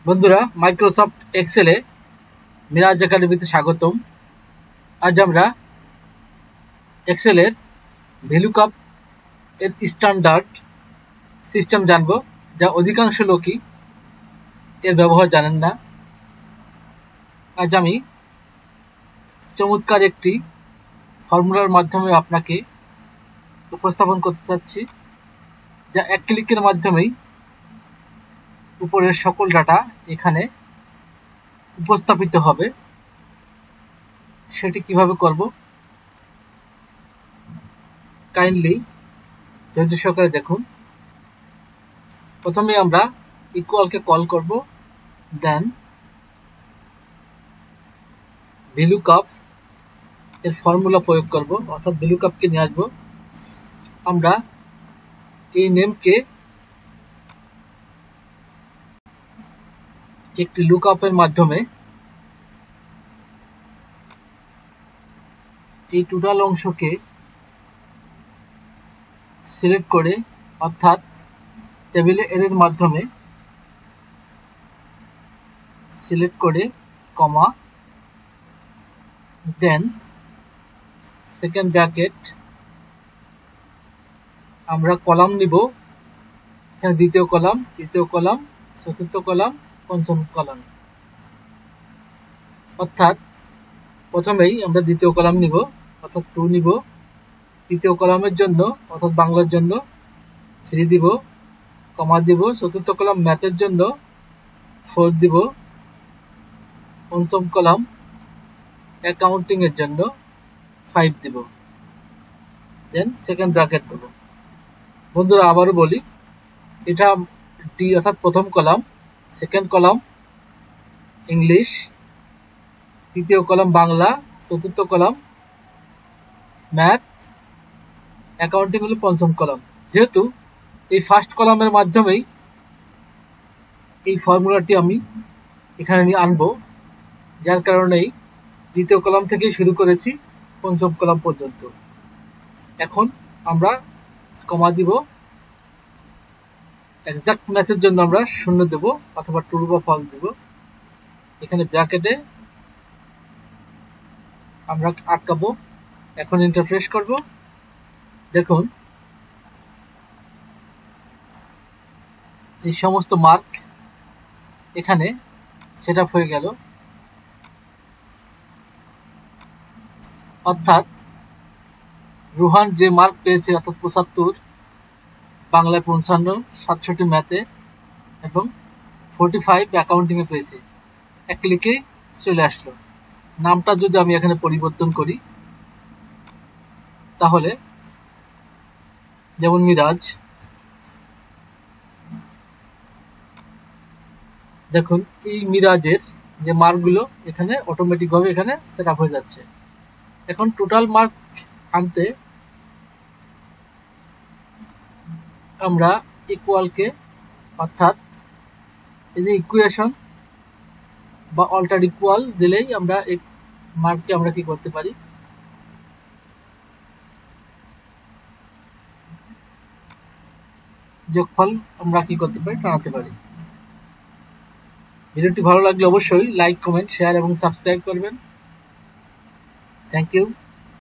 বন্ধুরা, মাইক্রোসফট এক্সেলে মিরাজ একাডেমিতে স্বাগতম। আজ আমরা এক্সেলের ভ্যালুকাপ এর স্ট্যান্ডার্ড সিস্টেম জানব, যা অধিকাংশ লোকই এর ব্যবহার জানেন না। আজ আমি চমৎকার একটি ফর্মুলার মাধ্যমে আপনাকে উপস্থাপন করতে চাচ্ছি, যা এক ক্লিকের মাধ্যমেই উপরের সকল ডাটা এখানে উপস্থাপিত হবে। সেটি কিভাবে করব কাইন্ডলি ধৈর্য সহকারে দেখুন। প্রথমে আমরা ইকুয়ালকে কল করব, দেন ভ্যালুকাপ এর ফর্মুলা প্রয়োগ করব, অর্থাৎ ভ্যালুকাপকে নিয়ে আসবো। আমরা এই নেমকে একটি লুকআপের মাধ্যমে এই টোটাল অংশকে সিলেক্ট করে, অর্থাৎ টেবিলে এর মাধ্যমে সিলেক্ট করে কমা, দেন সেকেন্ড ব্র্যাকেট আমরা কলাম নিব। এখানে দ্বিতীয় কলাম, তৃতীয় কলাম, চতুর্থ কলাম, পঞ্চম কলাম। অর্থাৎ প্রথমেই আমরা দ্বিতীয় কলাম নিব, অর্থাৎ 2 নিব। তৃতীয় কলামের জন্য অর্থাৎ বাংলার জন্য 3 দিব, কমা দিব। চতুর্থ কলাম ম্যাথের জন্য 4 দিব। পঞ্চম কলাম অ্যাকাউন্টিং এর জন্য 5 দিব, দেন সেকেন্ড ব্র্যাকেট দেব। বন্ধুরা, আবারও বলি, এটা ডি অর্থাৎ প্রথম কলাম, সেকেন্ড কলাম ইংলিশ, তৃতীয় কলাম বাংলা, চতুর্থ কলাম ম্যাথ, অ্যাকাউন্টিং হলো পঞ্চম কলাম। যেহেতু এই ফার্স্ট কলামের মাধ্যমেই এই ফর্মুলাটি আমি এখানে নিয়ে আনবো, যার কারণেই দ্বিতীয় কলাম থেকেই শুরু করেছি পঞ্চম কলাম পর্যন্ত। এখন আমরা কমা দিব। এক্সাক্ট ম্যাচের জন্য আমরা 0 দেব, অথবা ট্রু বা ফলস দেব। এখানে ব্র্যাকেটে আমরা আটকাবো। এখন ইন্টারফেস করব। দেখুন, এই সমস্ত মার্ক এখানে সেট আপ হয়ে গেল। অর্থাৎ রুহান যে মার্ক পেয়েছে, অর্থাৎ 75, বাংলায় 55, 67 ম্যাথে এবং 45 অ্যাকাউন্টিংয়ে পেয়েছে, এক ক্লিকে চলে আসলো। নামটা যদি আমি এখানে পরিবর্তন করি, তাহলে যেমন মিরাজ, দেখুন এই মিরাজের যে মার্কগুলো এখানে অটোমেটিকভাবে এখানে সেট আপ হয়ে যাচ্ছে। এখন টোটাল মার্ক আনতে আমরা ইকুয়ালকে, অর্থাৎ এই যে ইকুয়েশন বা অল্টার ইকুয়াল দিলেই আমরা এই মার্ককে আমরা কি করতে পারি, যোগফল আমরা কি করতে পারি, টানাতে পারি। ভিডিওটি ভালো লাগলে অবশ্যই লাইক, কমেন্ট, শেয়ার এবং সাবস্ক্রাইব করবেন। Thank you.